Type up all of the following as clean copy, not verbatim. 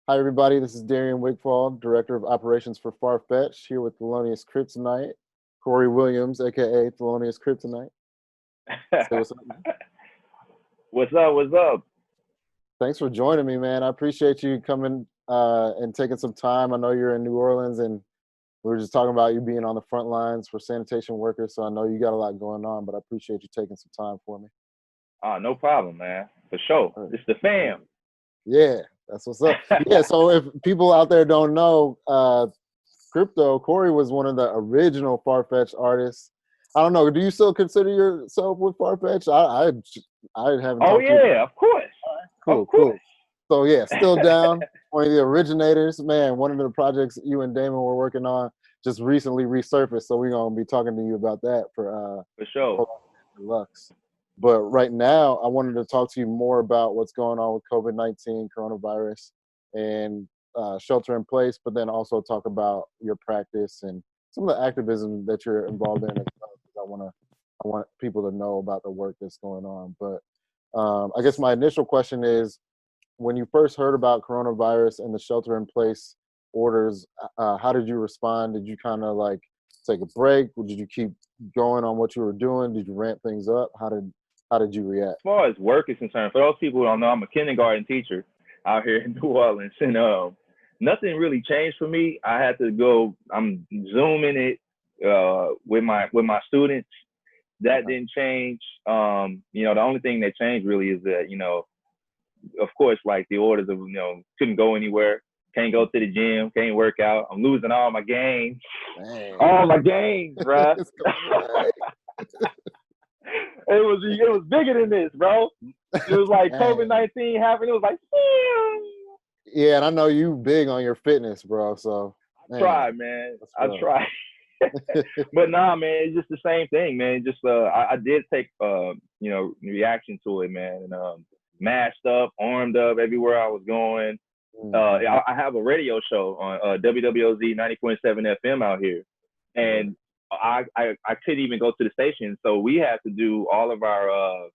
Hi, everybody. This is Darian Wigfall, Director of Operations for FarFetched, here with Thelonius Kryptonite, Corey Williams, aka Thelonius Kryptonite. Say what's up, man. What's up? What's up? Thanks for joining me, man. I appreciate you coming and taking some time. I know you're in New Orleans, and we were just talking about you being on the front lines for sanitation workers, so I know you got a lot going on, but I appreciate you taking some time for me. No problem, man. For sure. All right. It's the fam. Yeah, that's what's up. Yeah, so if people out there don't know, Corey was one of the original FarFetched artists. I don't know. Do you still consider yourself with FarFetched? I haven't Oh talked to you. yeah, of course. Cool, Of course. cool. So yeah, still down. One of the originators, man. One of the projects you and Damon were working on just recently resurfaced. So we're gonna be talking to you about that for sure. Deluxe. But right now, I wanted to talk to you more about what's going on with COVID-19, coronavirus, and shelter in place, but then also talk about your practice and some of the activism that you're involved in as well. I want people to know about the work that's going on. But I guess my initial question is, when you first heard about coronavirus and the shelter in place orders, how did you respond? Did you kind of like take a break? Or did you keep going on what you were doing? Did you ramp things up? How did you react? As far as work is concerned, for those people who don't know, I'm a kindergarten teacher out here in New Orleans, and nothing really changed for me. I had to go. I'm zooming it with my students. That didn't change. The only thing that changed really is that of course, like the orders of couldn't go anywhere, can't go to the gym, can't work out. I'm losing all my games. Dang. All my games, bro. It was bigger than this, bro. It was like COVID-19 happened. It was like, yeah, and I know you big on your fitness, bro. So I tried, man. I tried. But nah, man, it's just the same thing, man. Just I did take reaction to it, man. And masked up, armed up everywhere I was going. I have a radio show on WWOZ 90.7 FM out here, and I couldn't even go to the station, so we had to do all of our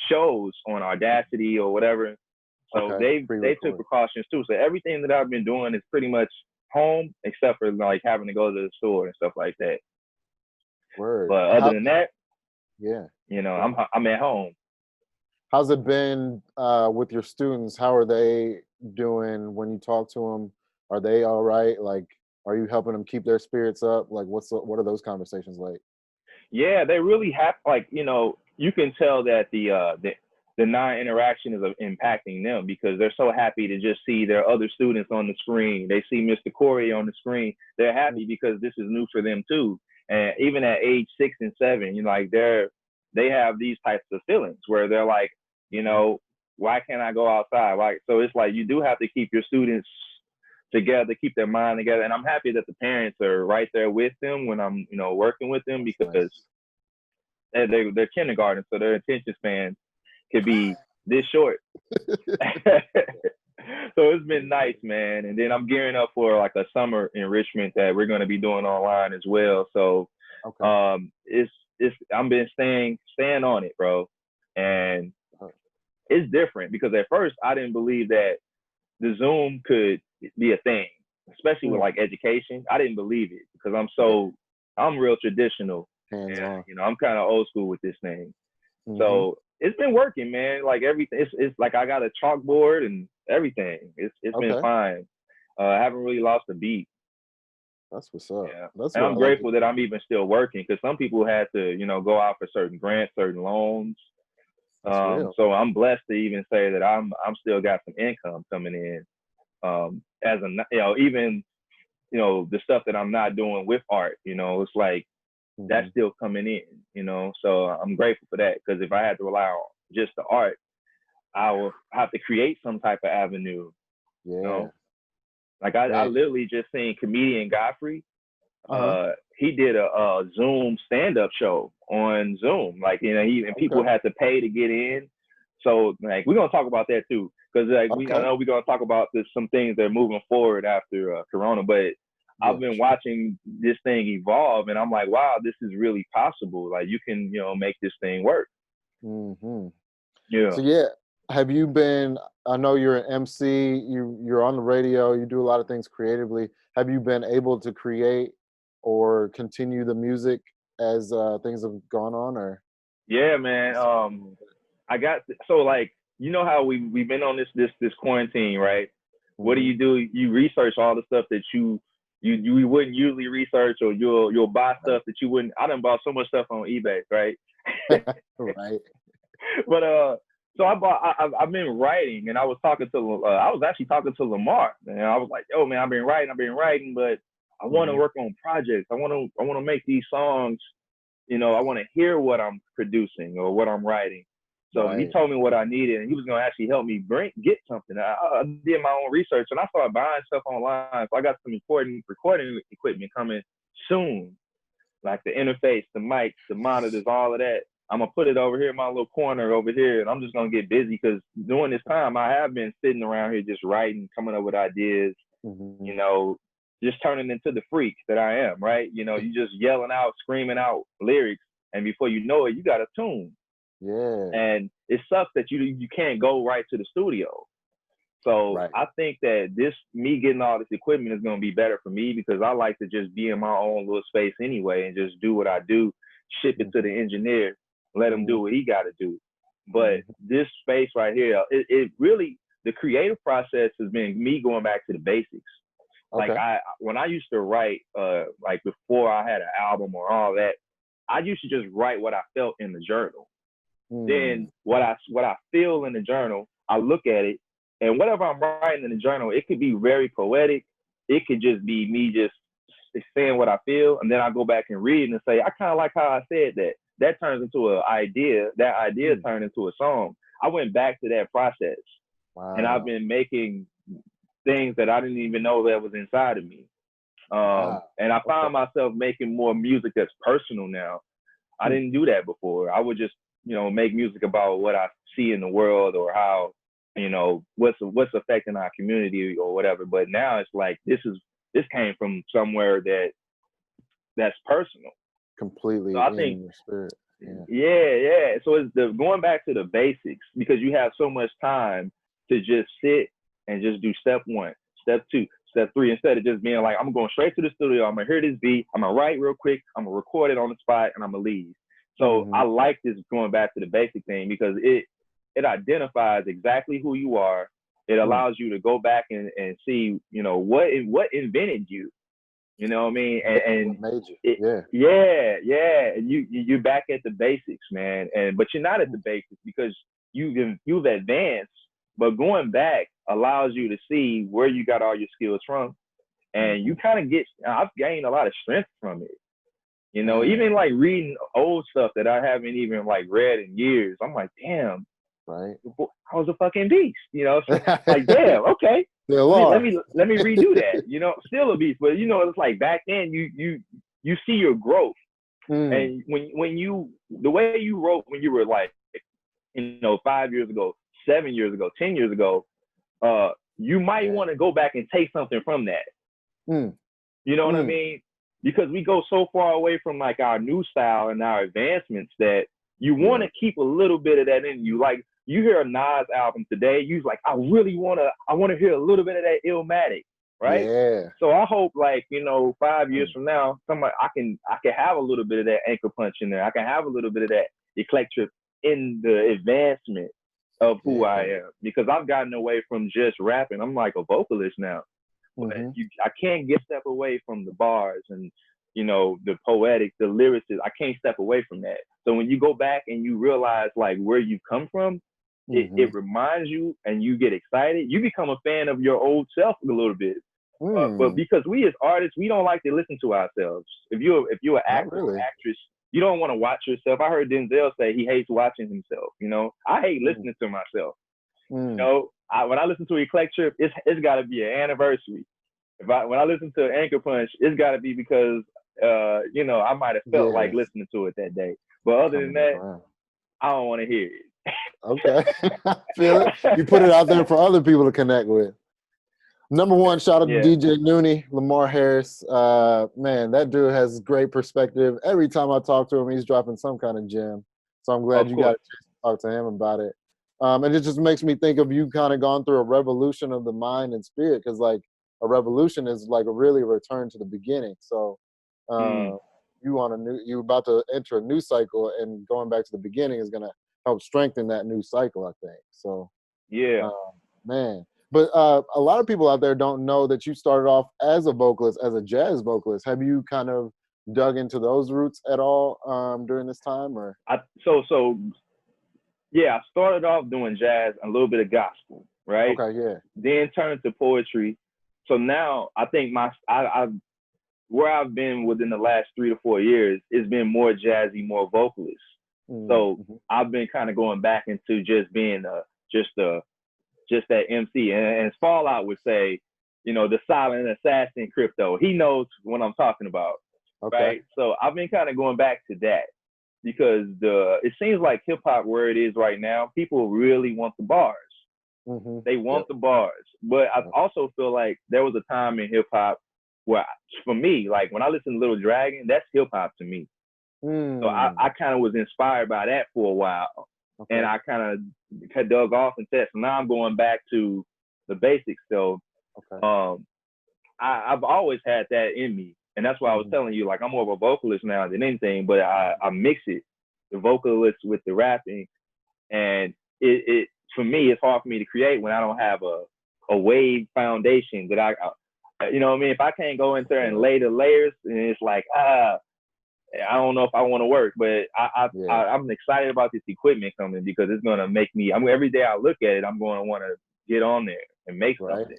shows on Audacity or whatever. So they took precautions too. So everything that I've been doing is pretty much home, except for like having to go to the store and stuff like that. Word. But other than that, yeah, I'm at home. How's it been with your students? How are they doing when you talk to them? Are they all right? Like, are you helping them keep their spirits up? Like, what are those conversations like? Yeah, they really have. Like, you can tell that the non-interaction is impacting them because they're so happy to just see their other students on the screen. They see Mr. Corey on the screen. They're happy because this is new for them too. And even at age 6 and 7, they have these types of feelings where they're like, why can't I go outside? Like, so it's like you do have to keep your students together, keep their mind together. And I'm happy that the parents are right there with them when I'm, working with them because they're kindergarten, so their attention span could be this short. So it's been nice, man. And then I'm gearing up for like a summer enrichment that we're going to be doing online as well. So I've been staying on it, bro. And it's different because at first I didn't believe that the Zoom could be a thing, especially with like education. I didn't believe it because I'm real traditional. And, I'm kind of old school with this thing. So it's been working, man. Like everything, it's like I got a chalkboard and everything. It's been fine. I haven't really lost a beat. That's what's up. Yeah. That's and I'm grateful that I'm even still working because some people had to, go out for certain grants, certain loans. So I'm blessed to even say that I'm still got some income coming in. As even the stuff that I'm not doing with art, it's like that's still coming in, so I'm grateful for that because if I had to rely on just the art, I will have to create some type of avenue. Like I literally just seen comedian Godfrey. He did a Zoom stand-up show on Zoom, like people had to pay to get in. So like we're gonna talk about that too, because I know we're gonna talk about some things that are moving forward after Corona, but I've been watching this thing evolve, and I'm like, wow, this is really possible. Like you can make this thing work. So have you been I know you're an MC. You're on the radio. You do a lot of things creatively. Have you been able to create or continue the music as things have gone on? Or Yeah, man. I got so like you know how we've been on this quarantine, right? What do? You research all the stuff that you wouldn't usually research, or you'll buy stuff that you wouldn't. I done bought so much stuff on eBay, right? Right. But so I've been writing, and I was actually talking to Lamar, and I was like, yo, man, I've been writing, but I want to work on projects. I want to make these songs. You know, I want to hear what I'm producing or what I'm writing. So he told me what I needed, and he was going to actually help me get something. I did my own research, and I started buying stuff online. So I got some important recording equipment coming soon, like the interface, the mics, the monitors, all of that. I'm going to put it over here in my little corner over here, and I'm just going to get busy because during this time, I have been sitting around here just writing, coming up with ideas, you know, just turning into the freak that I am, right? You know, you just yelling out, screaming out lyrics, and before you know it, you got a tune. Yeah. And it sucks that you can't go right to the studio. So I think that me getting all this equipment is going to be better for me because I like to just be in my own little space anyway and just do what I do, ship it to the engineer, let him do what he got to do. But this space right here, it really, the creative process has been me going back to the basics. Like when I used to write, like before I had an album or all that, I used to just write what I felt in the journal. Then what I feel in the journal, I look at it, and whatever I'm writing in the journal, it could be very poetic. It could just be me just saying what I feel, and then I go back and read and say, I kind of like how I said that. That turns into an idea. That idea turned into a song. I went back to that process, and I've been making things that I didn't even know that was inside of me. And I found myself making more music that's personal now. I didn't do that before. I would just, you know, make music about what I see in the world or how, you know, what's affecting our community or whatever. But now it's like this came from somewhere that's personal. Completely so I think, your spirit. Yeah. So it's going back to the basics because you have so much time to just sit and just do step 1, step 2, step 3, instead of just being like, I'm going straight to the studio. I'm going to hear this beat. I'm going to write real quick. I'm going to record it on the spot and I'm going to leave. So I like this going back to the basic thing because it identifies exactly who you are. It allows you to go back and see, you know, what invented you. You know what I mean? And made you. And you're back at the basics, man. But you're not at the basics because you've advanced. But going back allows you to see where you got all your skills from, and you kind of I've gained a lot of strength from it. You know, even like reading old stuff that I haven't even like read in years. I'm like, damn, I was a fucking beast. You know, so, like damn, okay. Let me redo that. You know, still a beast, but you know, it's like back then you see your growth, and when the way you wrote when you were like, you know, 5 years ago, 7 years ago, 10 years ago, you might want to go back and take something from that. You know what I mean? Because we go so far away from like our new style and our advancements that you want to keep a little bit of that in you. Like you hear a Nas album today, you're like, I want to hear a little bit of that Illmatic, right? Yeah. So I hope like, you know, 5 years from now, I can have a little bit of that Anchor Punch in there. I can have a little bit of that Eclectric in the advancement of who I am, because I've gotten away from just rapping. I'm like a vocalist now. I can't step away from the bars and, you know, the poetic, the lyricists. I can't step away from that. So when you go back and you realize like where you come from, it reminds you and you get excited. You become a fan of your old self a little bit. But because we as artists, we don't like to listen to ourselves. If you're an actor or actress, you don't want to watch yourself. I heard Denzel say he hates watching himself. You know, I hate listening to myself. You know, when I listen to Eclectric, it's got to be an anniversary. When I listen to Anchor Punch, it's got to be because you know, I might have felt like listening to it that day. But other than that, I don't want to hear it. Okay, feel it. You put it out there for other people to connect with. Number one, shout out to DJ Nooney, Lamar Harris. Man, that dude has great perspective. Every time I talk to him, he's dropping some kind of gem. So I'm glad you got a chance to talk to him about it. And it just makes me think of you kind of gone through a revolution of the mind and spirit, because like a revolution is like a really return to the beginning. So Mm, you're about to enter a new cycle, and going back to the beginning is going to help strengthen that new cycle, I think. So yeah. uh, man, but a lot of people out there don't know that you started off as a vocalist, as a jazz vocalist. Have you kind of dug into those roots at all during this time, or? So yeah, I started off doing jazz, a little bit of gospel, right? Okay, yeah. Then turned to poetry. So now I think I where I've been within the last 3 to 4 years, it's been more jazzy, more vocalist. So Mm-hmm. I've been kind of going back into just being just a just that MC. And Fallout would say, the silent assassin Crypto. He knows what I'm talking about, Okay. right? So I've been kind of going back to that because it seems like hip hop where it is right now, people really want the bars. Mm-hmm. They want Yep. the bars. But I Yep. also feel like there was a time in hip hop where, for me, like when I listen to Little Dragon, that's hip hop to me. So I kind of was inspired by that for a while. And Okay. I kind of dug off into that. So now I'm going back to the basics. So Okay. I've always had that in me. And that's why I was Mm-hmm. telling you, like, I'm more of a vocalist now than anything, but I mix it, the vocalist with the rapping. And it for me, it's hard for me to create when I don't have a wave foundation that you know what I mean? If I can't go in there and lay the layers, and it's like, I don't know if I want to work, but Yeah. I'm excited about this equipment coming because it's going to make me, every day I look at it, I'm going to want to get on there and make Right. something,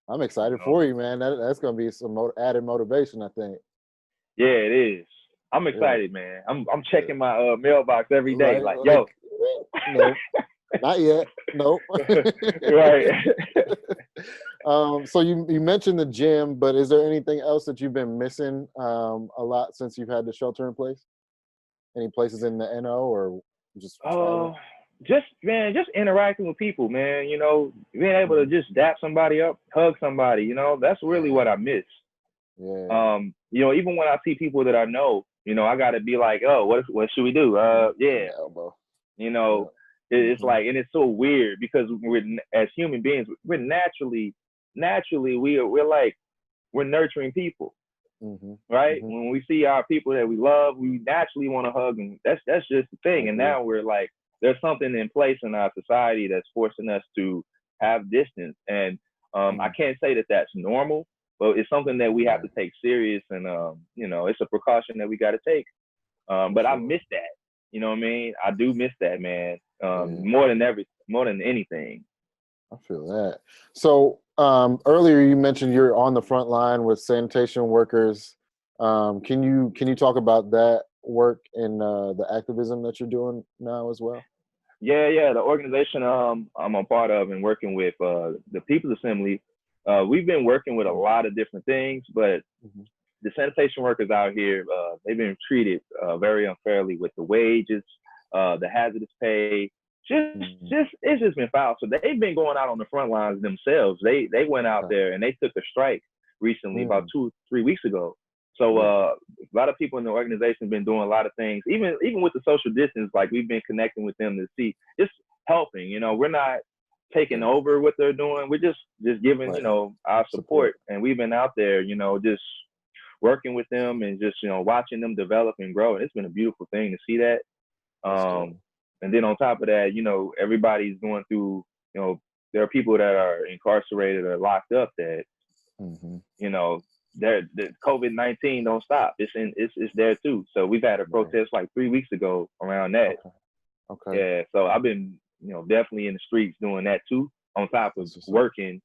I'm you excited know? for you, man. That's gonna be some added motivation, I think. Yeah, it is. I'm Yeah. excited, man. I'm Yeah. checking my mailbox every day. Like, Like yo. no, not yet. Nope. Right. So you mentioned the gym, but is there anything else that you've been missing a lot since you've had the shelter in place? Any places in the NO or just traveling? Uh, just interacting with people, man. Being able to Mhm. just dap somebody up, hug somebody. That's really Yeah, what I miss. yeah, Even when I see people that I know, I gotta be like, oh, what should we do? give Yeah, me the elbow. you Yeah. know, it's Hmm. like, and it's so weird because as human beings, we're naturally, we're like, we're nurturing people, Hmm. right? Hmm. When we see our people that we love, we naturally want to hug them. That's just the I thing. And agree. now we're like, there's something in place in our society that's forcing us to have distance. And I Mm. can't say that that's normal, but it's something that we have Right, to take serious. And it's a precaution that we got to take. for But I sure. miss that. You know what I mean? I do miss that, man. Yeah. More than anything. I feel that. So earlier you mentioned you're on the front line with sanitation workers. Can you talk about that work and the activism that you're doing now as well? Yeah. The organization I'm a part of and working with the People's Assembly, we've been working with a lot of different things, but Mm-hmm. the sanitation workers out here, they've been treated very unfairly with the wages, the hazardous pay. Mm-hmm. It's just been foul. So they've been going out on the front lines themselves. They went out Okay. there and they took a strike recently, about Mm. 2 3 weeks ago. So Yeah. a lot of people in the organization have been doing a lot of things, even with the social distance. Like we've been connecting with them to see just helping. We're not taking Yeah. over what they're doing. We're just giving Right. our Support. support, and we've been out there just working with them and just watching them develop and grow. And it's been a beautiful thing to see that. That's dope. And then on top of that, everybody's going through. There are people that are incarcerated or locked up that Mm-hmm. you know the COVID-19 don't stop. It's there too. So we've had a Right. protest like 3 weeks ago around that. Okay. Okay. Yeah. So I've been definitely in the streets doing that too, on top of That's what's up. working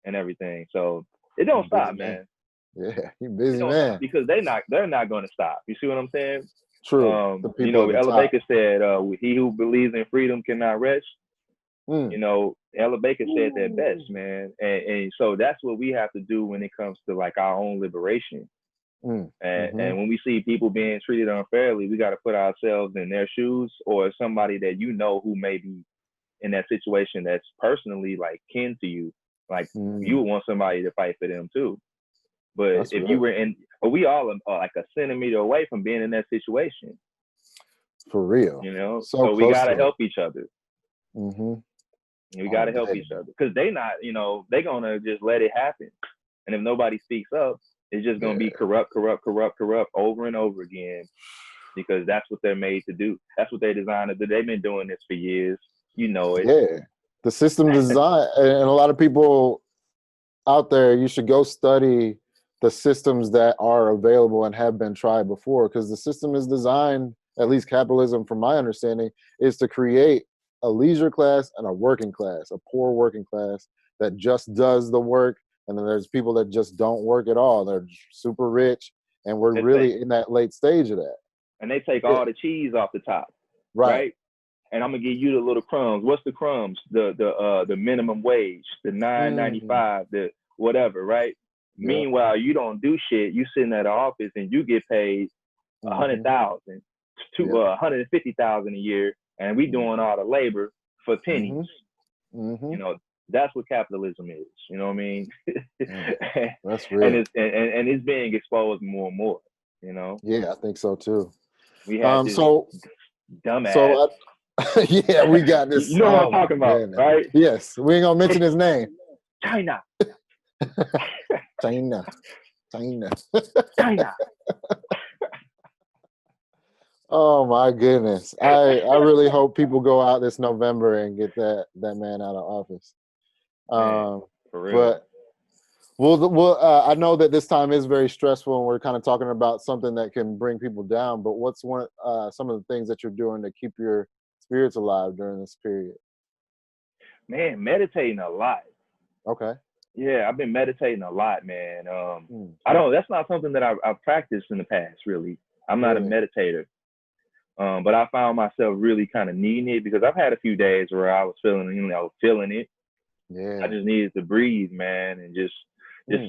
and everything. So it You don't busy stop, man. man. Yeah. You It busy don't stop man. because they're not going to stop. You see what I'm saying? True. The people at the Ella top. Baker said, "He who believes in freedom cannot rest." Mm. Ella Baker said that best, man. And so that's what we have to do when it comes to like our own liberation. Mm. Mm-hmm. And when we see people being treated unfairly, we got to put ourselves in their shoes or somebody that who may be in that situation that's personally like kin to you. Like you Mm. would want somebody to fight for them too. But That's if you real. were we all are like a centimeter away from being in that situation, For real. So so we close got to to it. help each other. Mm-hmm. We got to help each other because they not, they gonna just let it happen. And if nobody speaks up, it's just gonna be corrupt over and over again because that's what they're made to do. That's what they're designed to do. They've been doing this for years. You know it. Yeah, the system design, and a lot of people out there, you should go study the systems that are available and have been tried before, because the system is designed, at least capitalism from my understanding, is to create a leisure class and a working class, a poor working class that just does the work, and then there's people that just don't work at all. They're super rich, and we're really in that late stage of that. And they take all the cheese off the top, right? And I'm gonna give you the little crumbs. What's the crumbs? The minimum wage, the $9.95, the whatever, right? Yeah. Meanwhile, you don't do shit. You sitting at the office and you get paid $100,000 to $150,000 a year, and we doing all the labor for pennies. You know, that's what capitalism is. You know what I mean? That's real. And it's being exposed more and more. You know? Yeah, I think so too. We have this dumbass. So yeah, we got this. You know what I'm talking about, right? Yes, we ain't gonna mention his name. China. Oh my goodness! I really hope people go out this November and get that man out of office. For real. But I know that this time is very stressful, and we're kind of talking about something that can bring people down. But what's some of the things that you're doing to keep your spirits alive during this period? Man, meditating a lot. Okay. Yeah, I've been meditating a lot, man. That's not something that I've practiced in the past, really. I'm not a meditator. But I found myself really kind of needing it because I've had a few days where I was feeling it. Yeah. I just needed to breathe, man, and just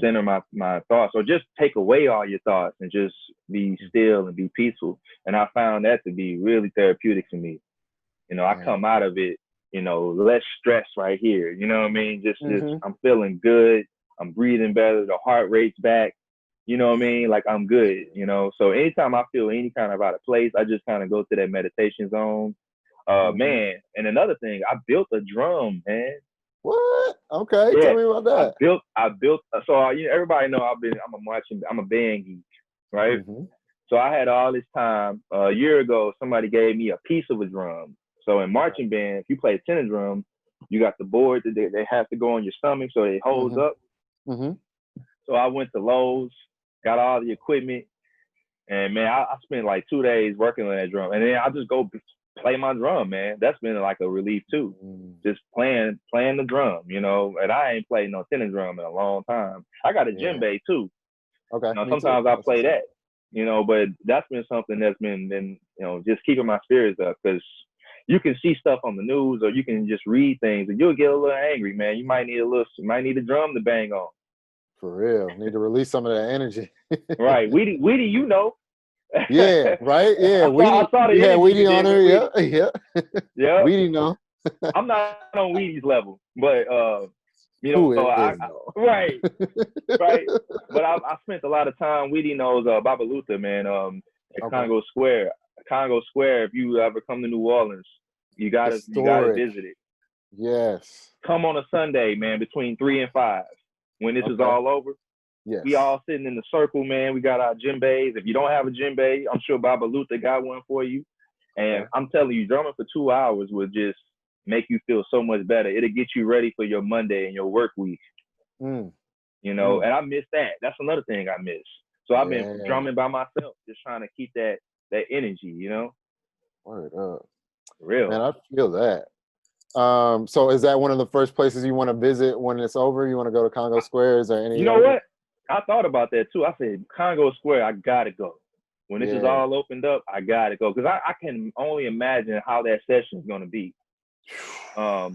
center my thoughts, or just take away all your thoughts and just be still and be peaceful. And I found that to be really therapeutic for me. You know, I come out of it, less stress right here. You know what I mean? Just I'm feeling good. I'm breathing better. The heart rate's back. You know what I mean? Like I'm good, So anytime I feel any kind of out of place, I just kind of go to that meditation zone. Man, and another thing, I built a drum, man. What? Okay, tell me about that. I built. So everybody know I'm a band geek, right? So I had all this time. A year ago, somebody gave me a piece of a drum. So in marching band, if you play tenor drum, you got the board that they have to go on your stomach so it holds up. So I went to Lowe's, got all the equipment, and man, I spent like 2 days working on that drum, and then I just go play my drum, man. That's been like a relief too. Just playing the drum, and I ain't played no tenor drum in a long time. I got a djembe too. Okay. Sometimes I play that, but that's been something that's been just keeping my spirits up, because you can see stuff on the news or you can just read things and you'll get a little angry, man. You might need a drum to bang on. For real. Need to release some of that energy. Right. Weedy, yeah, right? Yeah. Weedy on her. Yeah. Weedy, no. I'm not on Weedy's level, but right. But I spent a lot of time. Weedy knows Babaluta, man, at Congo Square. Congo Square, if you ever come to New Orleans, you gotta visit it. Yes. Come on a Sunday, man, between 3 and 5. When this is all over. Yes. We all sitting in the circle, man. We got our djembes. If you don't have a djembe, I'm sure Babaluta got one for you. And I'm telling you, drumming for 2 hours will just make you feel so much better. It'll get you ready for your Monday and your work week. And I miss that. That's another thing I miss. So I've been drumming by myself, just trying to keep that energy, Word up. Real. Man, I feel that. So is that one of the first places you want to visit when it's over? You want to go to Congo Square? Is there any? You know what? I thought about that too. I said, Congo Square, I gotta go. When this is all opened up, I gotta go. Because I can only imagine how that session is gonna be. Fire.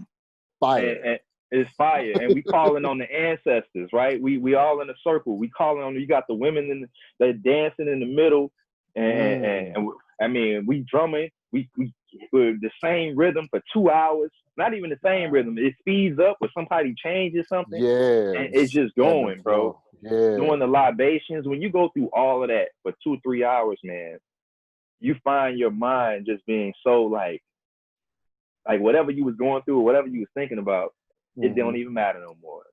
And it's fire. And we calling on the ancestors, right? We all in a circle. We calling on, you got the women they're dancing in the middle. And I mean, we drumming. We're the same rhythm for 2 hours. Not even the same rhythm. It speeds up when somebody changes something. Yeah. And it's just going, bro. Yeah. Doing the libations. When you go through all of that for 2-3 hours, man, you find your mind just being so like, like whatever you was going through or whatever you was thinking about, it don't even matter no more.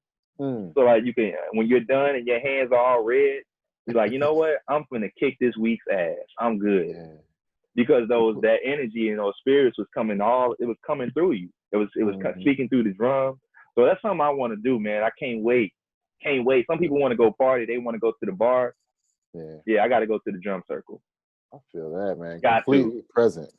So like you can, when you're done and your hands are all red, you're like, you know what? I'm finna kick this week's ass. I'm good. Yeah. Because that energy and those spirits was coming it was coming through you. It was speaking through the drum. So that's something I want to do, man. I can't wait. Some people want to go party. They want to go to the bar. Yeah, I got to go to the drum circle. I feel that, man.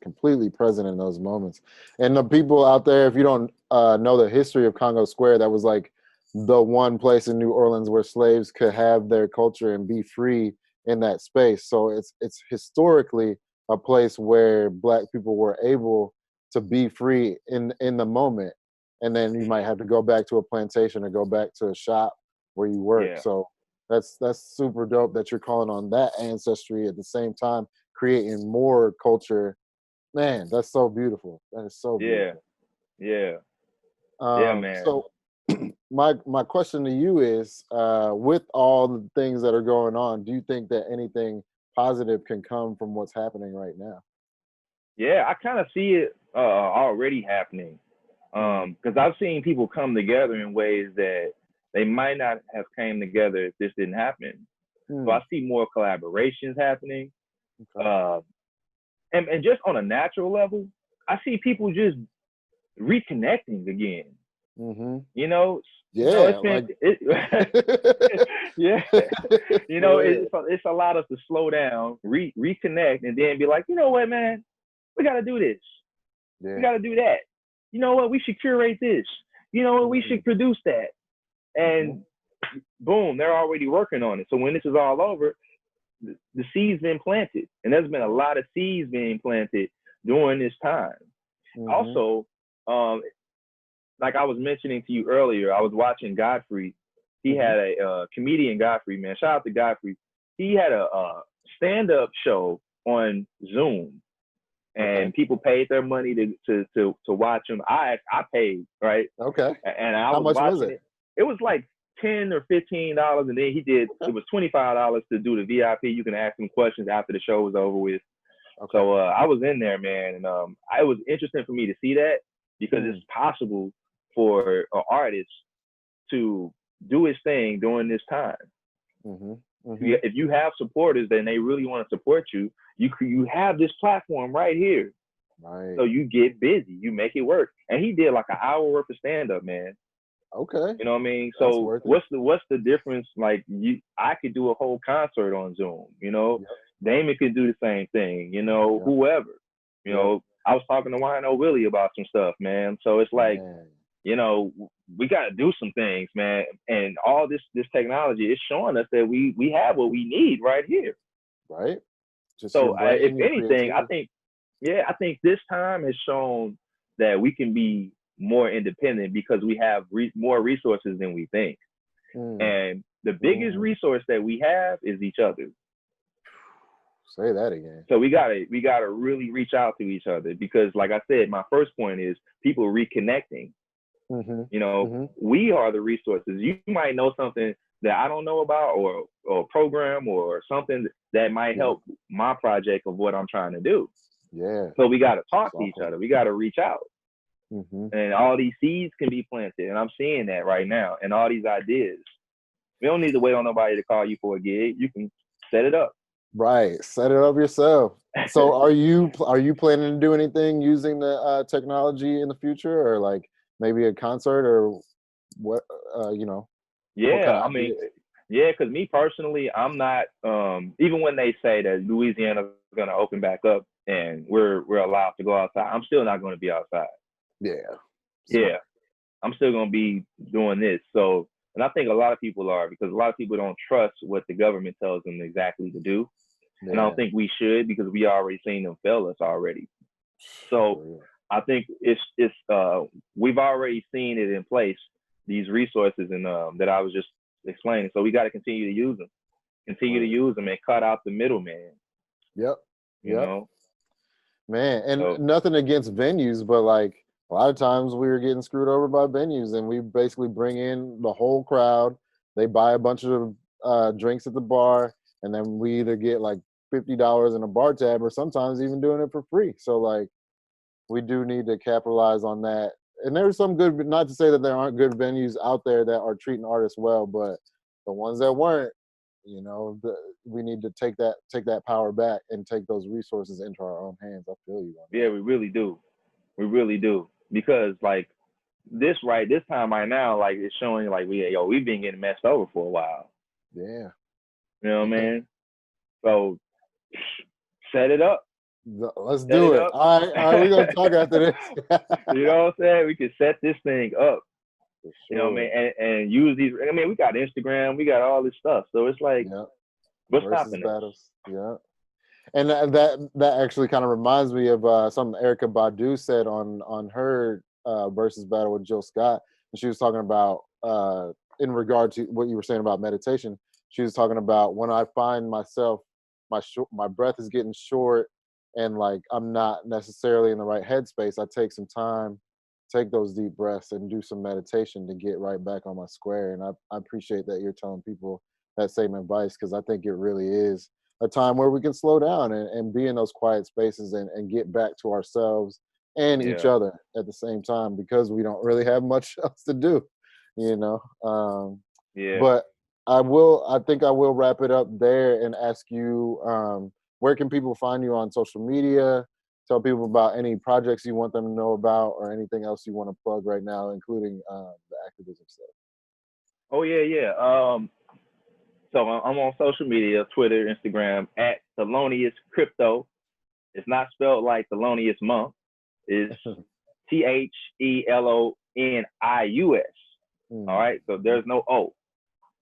Completely present in those moments. And the people out there, if you don't know the history of Congo Square, that was like the one place in New Orleans where slaves could have their culture and be free in that space. So it's historically a place where Black people were able to be free in the moment. And then you might have to go back to a plantation or go back to a shop where you work. Yeah. So that's super dope that you're calling on that ancestry at the same time creating more culture. Man, that's so beautiful. That is so beautiful. Yeah, man. So my question to you is, with all the things that are going on, do you think that anything positive can come from what's happening right now? Yeah, I kind of see it already happening. Because I've seen people come together in ways that they might not have came together if this didn't happen. So I see more collaborations happening. Okay. And just on a natural level, I see people just reconnecting again. You know? Yeah. Yeah. You know, it's allowed us to slow down, reconnect, and then be like, you know what, man? We got to do this. Yeah. We got to do that. You know what? We should curate this. You know what? We should produce that. And boom, they're already working on it. So when this is all over, the seed's been planted. And there's been a lot of seeds being planted during this time. Also, like I was mentioning to you earlier, I was watching Godfrey. He had a comedian, Godfrey, man. Shout out to Godfrey. He had a stand-up show on Zoom. And people paid their money to watch him. I paid, right? Okay. And I was watching it. It was like $10 or $15, and then he did. It was $25 to do the VIP. You can ask him questions after the show was over with. Okay. So I was in there, man, and it was interesting for me to see that because it's possible for an artist to do his thing during this time. If you have supporters, then they really want to support you. You have this platform right here. Right. So you get busy, you make it work. And he did like an hour worth of stand-up, man. Okay. You know what I mean? So what's the difference? Like I could do a whole concert on Zoom, you know. Yep. Damon could do the same thing, you know, whoever. You know, I was talking to Wino Willie about some stuff, man. So it's like, you know, we got to do some things, man. And all this technology is showing us that we have what we need right here. Right. So if anything, I think this time has shown that we can be more independent because we have more resources than we think. And the biggest resource that we have is each other. Say that again. So we gotta really reach out to each other because, like I said, my first point is people reconnecting. You know, we are the resources. You might know something that I don't know about, or a program or something that might help my project of what I'm trying to do. Yeah. So we got to talk to each other. We got to reach out. And all these seeds can be planted. And I'm seeing that right now. And all these ideas. We don't need to wait on nobody to call you for a gig. You can set it up. Right. Set it up yourself. So are you planning to do anything using the technology in the future, or like maybe a concert or what, you know? Yeah, I mean, yeah, because me personally, I'm not, even when they say that Louisiana's going to open back up and we're allowed to go outside, I'm still not going to be outside. Yeah. Yeah. I'm still going to be doing this. So, and I think a lot of people are, because a lot of people don't trust what the government tells them exactly to do. Yeah. And I don't think we should, because we already seen them fail us already. So I think it's we've already seen it in place, these resources and that I was just explaining. So we got to continue to use them, and cut out the middleman. Yep. You know, man. And nothing against venues, but like a lot of times we were getting screwed over by venues, and we basically bring in the whole crowd. They buy a bunch of drinks at the bar, and then we either get like $50 in a bar tab, or sometimes even doing it for free. So like, we do need to capitalize on that. And there's some good, not to say that there aren't good venues out there that are treating artists well, but the ones that weren't, you know, we need to take that power back and take those resources into our own hands. I feel you on that. Yeah, we really do. We really do. Because like this time right now, like it's showing like we've been getting messed over for a while. Yeah. You know what I mean? So set it up. Let's do it. All right, we're gonna talk after this. You know what I'm saying? We can set this thing up. For sure. You know what I mean? And use these. I mean, we got Instagram, we got all this stuff. So it's like, what's stopping us? Yeah. And that actually kind of reminds me of something Erykah Badu said on her versus battle with Jill Scott. And she was talking about in regard to what you were saying about meditation. She was talking about when I find myself, my breath is getting short, and like I'm not necessarily in the right headspace. I take some time, take those deep breaths, and do some meditation to get right back on my square. And I appreciate that you're telling people that same advice, because I think it really is a time where we can slow down and be in those quiet spaces and get back to ourselves and each other at the same time, because we don't really have much else to do, you know. But I think I will wrap it up there and ask you, where can people find you on social media? Tell people about any projects you want them to know about, or anything else you want to plug right now, including the activism stuff. Oh yeah. So I'm on social media, Twitter, Instagram, at Thelonius Crypto. It's not spelled like Thelonious Monk. It's TheLonius. All right. So there's no O.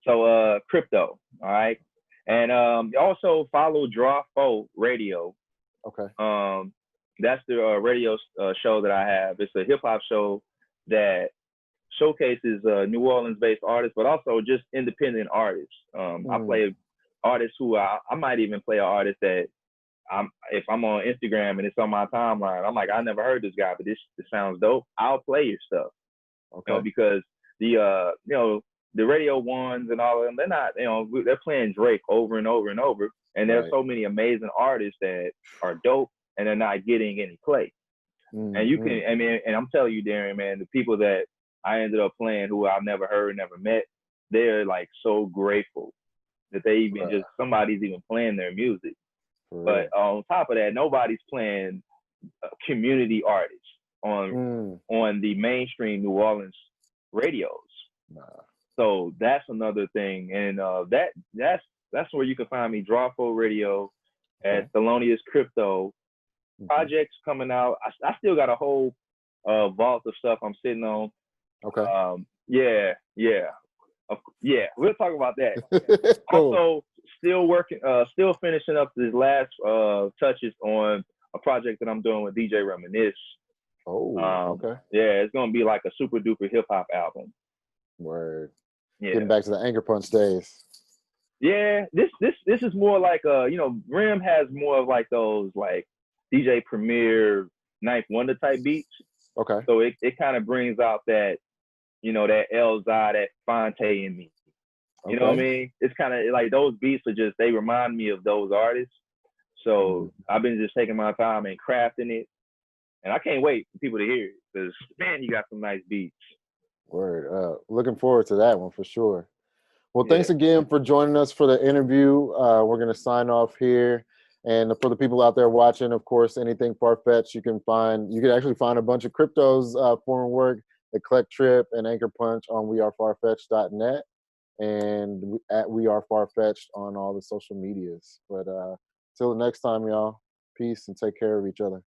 So crypto. All right. And also follow Draw 4 Radio. Okay. That's the radio show that I have. It's a hip hop show that showcases New Orleans-based artists, but also just independent artists. I play artists who I might even play an artist that if I'm on Instagram and it's on my timeline, I'm like, I never heard this guy, but this sounds dope. I'll play your stuff. Okay. You know, because the radio ones and all of them, they're not, they're playing Drake over and over and over. And there's so many amazing artists that are dope and they're not getting any play. And you can, and I'm telling you, Darren, man, the people that I ended up playing who I've never heard, never met, they're like so grateful that they even somebody's even playing their music. But on top of that, nobody's playing community artists on the mainstream New Orleans radios. So that's another thing, and that's where you can find me. Draw 4 Radio at Thelonious Crypto. Projects coming out. I still got a whole vault of stuff I'm sitting on. Okay. We'll talk about that. Also, still working, still finishing up this last touches on a project that I'm doing with DJ Reminisce. Okay. Yeah, it's gonna be like a super duper hip hop album. Word. Yeah. Getting back to the Anchor Punch days. Yeah, this is more like Rim has more of like those like DJ Premier, Ninth Wonder type beats. Okay. So it kind of brings out that, that Elzai, that Fonte in me. You know what I mean? It's kind of like those beats they remind me of those artists. So I've been just taking my time and crafting it. And I can't wait for people to hear it, because, man, you got some nice beats. Word. Looking forward to that one for sure. Well, thanks again for joining us for the interview. We're going to sign off here. And for the people out there watching, of course, anything FarFetched, you can actually find a bunch of cryptos foreign work at Collect Trip and Anchor Punch on wearefarfetched.net and at wearefarfetched on all the social medias. But till the next time, y'all, peace and take care of each other.